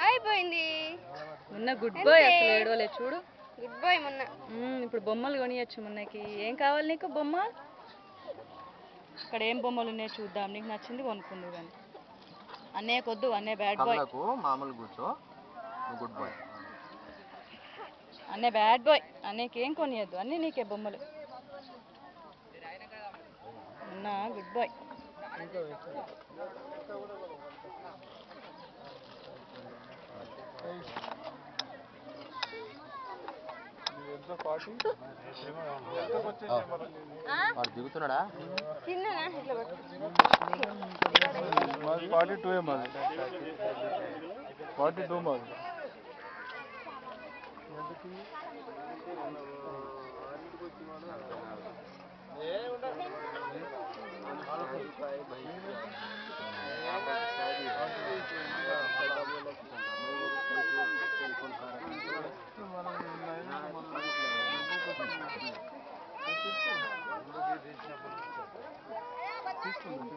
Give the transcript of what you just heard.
అయిపోయింది మొన్న good bye అసలు ఏడవలే చూడు గుడ్ బాయ్ మొన్న ఇప్పుడు బొమ్మలు కొనియచ్చు మొన్నకి ఏం కావాలి నీకు బొమ్మ ఇక్కడ ఏం బొమ్మలు ఉన్నాయో చూద్దాం నీకు నచ్చింది కొనుక్కుందు కానీ అన్నయ్య కొద్దు అన్నయ్య బ్యాడ్ బాయ్ మామూలు కూర్చో గుడ్ బాయ్ అన్నయ్య బ్యాడ్ బాయ్ అన్నయ్యకి ఏం కొనియద్దు అన్నీ నీకే బొమ్మలు మొన్న గుడ్ బాయ్ దిగుతున్నాడా చిన్ననా ఇట్లా 42 మాది 42 మాది తీసుకుంటాం